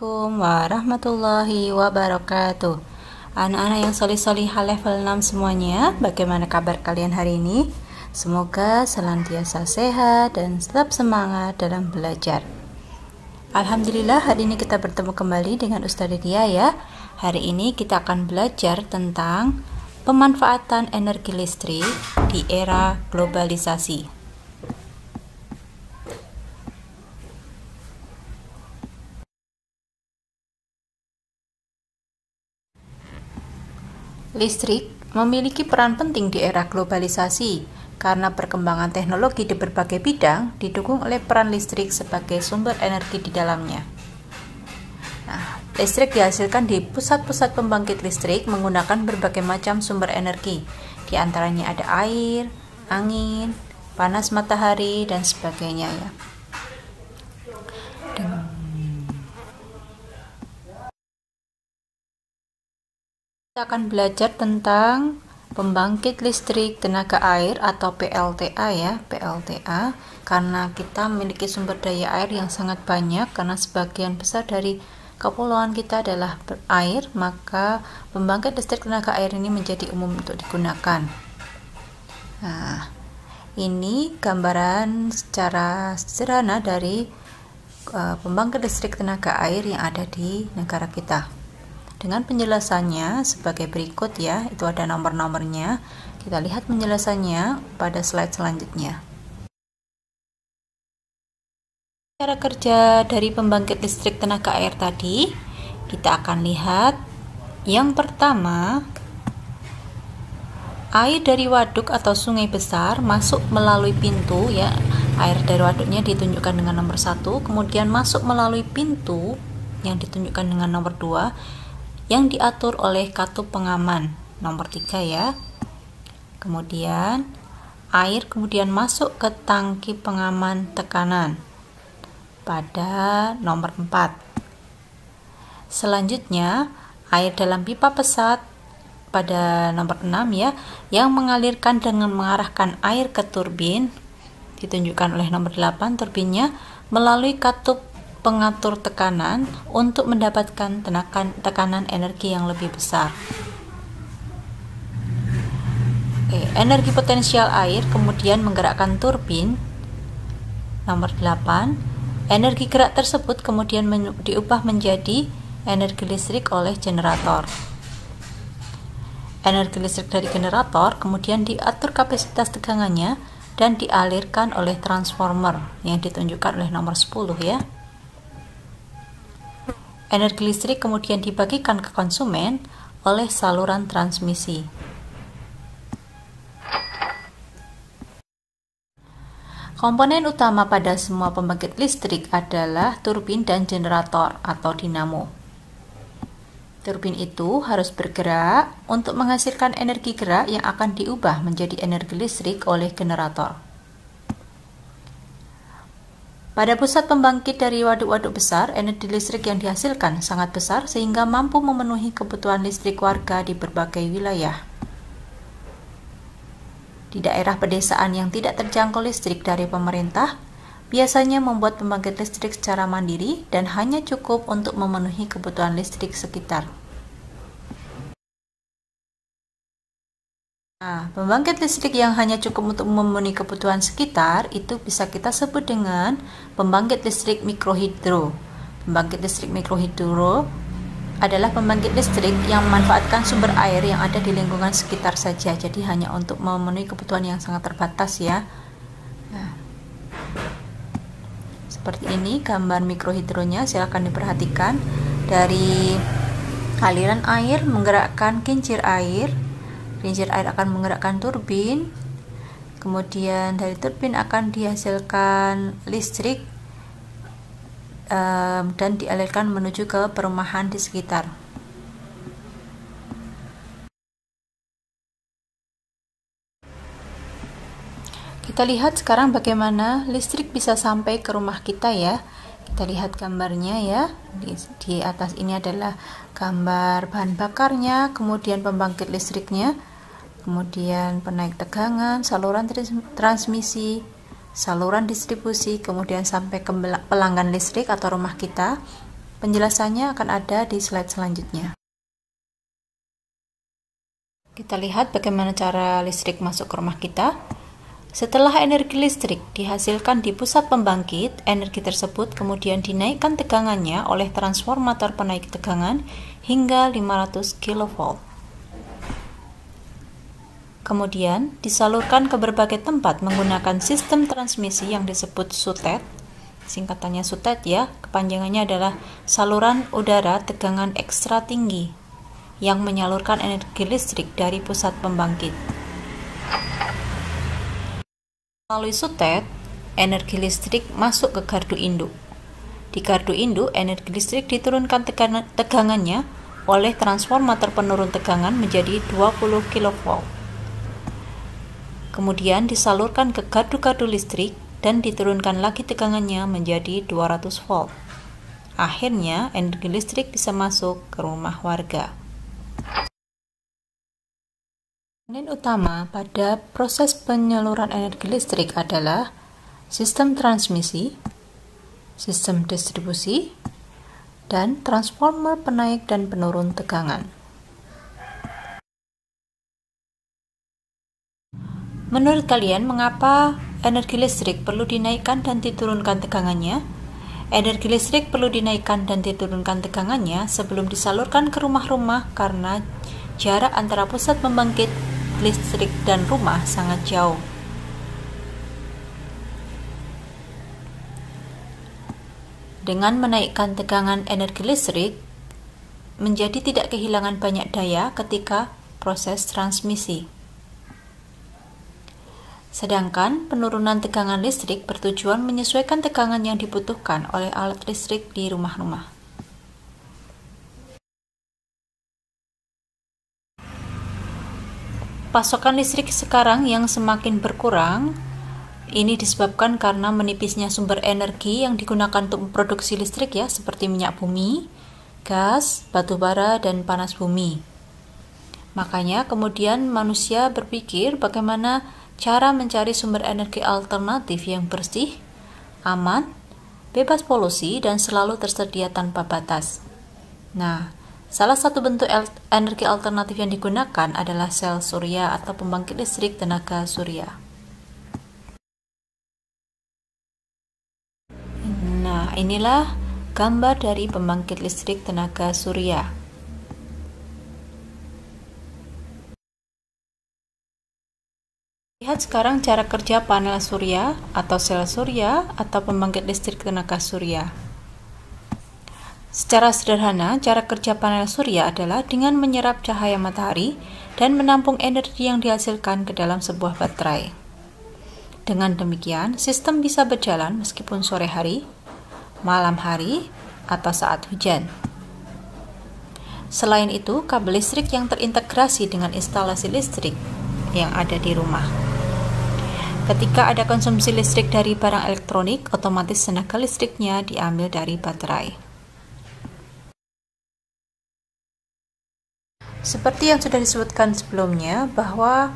Assalamualaikum warahmatullahi wabarakatuh. Anak-anak yang solih-solihah level 6 semuanya, bagaimana kabar kalian hari ini? Semoga senantiasa sehat dan tetap semangat dalam belajar. Alhamdulillah, hari ini kita bertemu kembali dengan Ustazah Dia ya. Hari ini kita akan belajar tentang pemanfaatan energi listrik di era globalisasi. Listrik memiliki peran penting di era globalisasi karena perkembangan teknologi di berbagai bidang didukung oleh peran listrik sebagai sumber energi di dalamnya. Listrik dihasilkan di pusat-pusat pembangkit listrik menggunakan berbagai macam sumber energi. Di antaranya ada air, angin, panas matahari, dan sebagainya ya. Kita akan belajar tentang pembangkit listrik tenaga air atau PLTA ya, PLTA, karena kita memiliki sumber daya air yang sangat banyak karena sebagian besar dari kepulauan kita adalah air, maka pembangkit listrik tenaga air ini menjadi umum untuk digunakan. Nah, ini gambaran secara sederhana dari pembangkit listrik tenaga air yang ada di negara kita. Dengan penjelasannya sebagai berikut ya, itu ada nomor-nomornya. Kita lihat penjelasannya pada slide selanjutnya. Cara kerja dari pembangkit listrik tenaga air tadi, kita akan lihat yang pertama, air dari waduk atau sungai besar masuk melalui pintu ya. Air dari waduknya ditunjukkan dengan nomor 1, kemudian masuk melalui pintu yang ditunjukkan dengan nomor 2 yang diatur oleh katup pengaman nomor 3 ya. Kemudian air kemudian masuk ke tangki pengaman tekanan pada nomor 4. Selanjutnya air dalam pipa pesat pada nomor 6 ya, yang mengalirkan dengan mengarahkan air ke turbin ditunjukkan oleh nomor 8. Turbinnya melalui katup pengatur tekanan untuk mendapatkan tekanan energi yang lebih besar. Energi potensial air kemudian menggerakkan turbin nomor 8. Energi gerak tersebut kemudian diubah menjadi energi listrik oleh generator. Energi listrik dari generator kemudian diatur kapasitas tegangannya dan dialirkan oleh transformer yang ditunjukkan oleh nomor 10 ya. Energi listrik kemudian dibagikan ke konsumen oleh saluran transmisi. Komponen utama pada semua pembangkit listrik adalah turbin dan generator atau dinamo. Turbin itu harus bergerak untuk menghasilkan energi gerak yang akan diubah menjadi energi listrik oleh generator. Pada pusat pembangkit dari waduk-waduk besar, energi listrik yang dihasilkan sangat besar sehingga mampu memenuhi kebutuhan listrik warga di berbagai wilayah. Di daerah pedesaan yang tidak terjangkau listrik dari pemerintah, biasanya membuat pembangkit listrik secara mandiri dan hanya cukup untuk memenuhi kebutuhan listrik sekitar. Pembangkit listrik yang hanya cukup untuk memenuhi kebutuhan sekitar itu bisa kita sebut dengan pembangkit listrik mikrohidro. Pembangkit listrik mikrohidro adalah pembangkit listrik yang memanfaatkan sumber air yang ada di lingkungan sekitar saja, jadi hanya untuk memenuhi kebutuhan yang sangat terbatas ya. Seperti ini gambar mikrohidronya, silakan diperhatikan. Dari aliran air menggerakkan kincir air akan menggerakkan turbin, kemudian dari turbin akan dihasilkan listrik dan dialirkan menuju ke perumahan di sekitar. Kita lihat sekarang bagaimana listrik bisa sampai ke rumah kita ya. Kita lihat gambarnya ya. Di atas ini adalah gambar bahan bakarnya, kemudian pembangkit listriknya, kemudian penaik tegangan, saluran transmisi, saluran distribusi, kemudian sampai ke pelanggan listrik atau rumah kita. Penjelasannya akan ada di slide selanjutnya. Kita lihat bagaimana cara listrik masuk ke rumah kita. Setelah energi listrik dihasilkan di pusat pembangkit, energi tersebut kemudian dinaikkan tegangannya oleh transformator penaik tegangan hingga 500 kV. Kemudian disalurkan ke berbagai tempat menggunakan sistem transmisi yang disebut SUTET. Singkatannya SUTET ya, kepanjangannya adalah saluran udara tegangan ekstra tinggi yang menyalurkan energi listrik dari pusat pembangkit. Melalui SUTET, energi listrik masuk ke gardu induk. Di gardu induk, energi listrik diturunkan tegangannya oleh transformator penurun tegangan menjadi 20 kV. Kemudian disalurkan ke gardu-gardu listrik dan diturunkan lagi tegangannya menjadi 200 volt. Akhirnya, energi listrik bisa masuk ke rumah warga. Komponen utama pada proses penyaluran energi listrik adalah sistem transmisi, sistem distribusi, dan transformer penaik dan penurun tegangan. Menurut kalian, mengapa energi listrik perlu dinaikkan dan diturunkan tegangannya? Energi listrik perlu dinaikkan dan diturunkan tegangannya sebelum disalurkan ke rumah-rumah karena jarak antara pusat pembangkit listrik dan rumah sangat jauh. Dengan menaikkan tegangan energi listrik, menjadi tidak kehilangan banyak daya ketika proses transmisi. Sedangkan penurunan tegangan listrik bertujuan menyesuaikan tegangan yang dibutuhkan oleh alat listrik di rumah-rumah. Pasokan listrik sekarang yang semakin berkurang, ini disebabkan karena menipisnya sumber energi yang digunakan untuk memproduksi listrik ya, seperti minyak bumi, gas, batu bara, dan panas bumi. Makanya kemudian manusia berpikir bagaimana cara mencari sumber energi alternatif yang bersih, aman, bebas polusi, dan selalu tersedia tanpa batas. Nah, salah satu bentuk energi alternatif yang digunakan adalah sel surya atau pembangkit listrik tenaga surya. Nah, inilah gambar dari pembangkit listrik tenaga surya. Lihat sekarang cara kerja panel surya atau sel surya atau pembangkit listrik tenaga surya. Secara sederhana, cara kerja panel surya adalah dengan menyerap cahaya matahari dan menampung energi yang dihasilkan ke dalam sebuah baterai. Dengan demikian, sistem bisa berjalan meskipun sore hari, malam hari, atau saat hujan. Selain itu, kabel listrik yang terintegrasi dengan instalasi listrik yang ada di rumah. Ketika ada konsumsi listrik dari barang elektronik, otomatis tenaga listriknya diambil dari baterai. Seperti yang sudah disebutkan sebelumnya, bahwa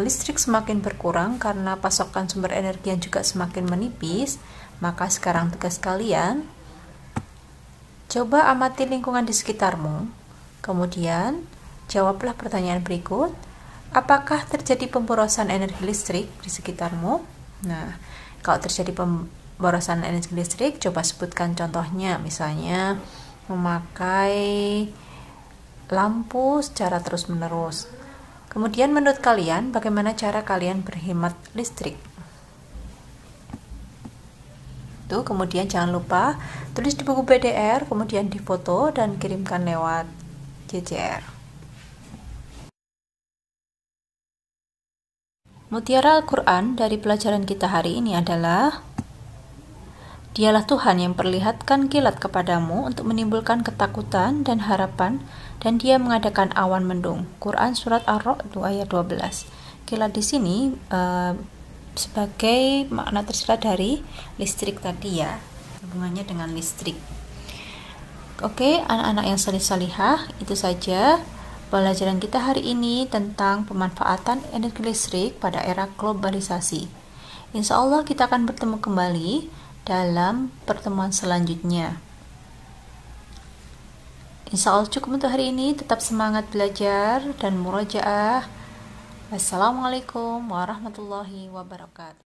listrik semakin berkurang karena pasokan sumber energi yang juga semakin menipis, maka sekarang tugas kalian, coba amati lingkungan di sekitarmu, kemudian jawablah pertanyaan berikut. Apakah terjadi pemborosan energi listrik di sekitarmu? Nah, kalau terjadi pemborosan energi listrik, coba sebutkan contohnya, misalnya memakai lampu secara terus-menerus. Kemudian menurut kalian, bagaimana cara kalian berhemat listrik? Tuh, kemudian jangan lupa tulis di buku PDR, kemudian difoto dan kirimkan lewat JJR. Mutiara Al-Quran dari pelajaran kita hari ini adalah: Dialah Tuhan yang perlihatkan kilat kepadamu untuk menimbulkan ketakutan dan harapan, dan Dia mengadakan awan mendung. Quran Surat Ar-Ra'd ayat 12. Kilat di sini sebagai makna tersirat dari listrik tadi ya, hubungannya dengan listrik. Oke, anak-anak yang salih-salihah, itu saja pelajaran kita hari ini tentang pemanfaatan energi listrik pada era globalisasi. Insya Allah kita akan bertemu kembali dalam pertemuan selanjutnya. Insya Allah cukup untuk hari ini. Tetap semangat belajar dan murojaah. Wassalamualaikum warahmatullahi wabarakatuh.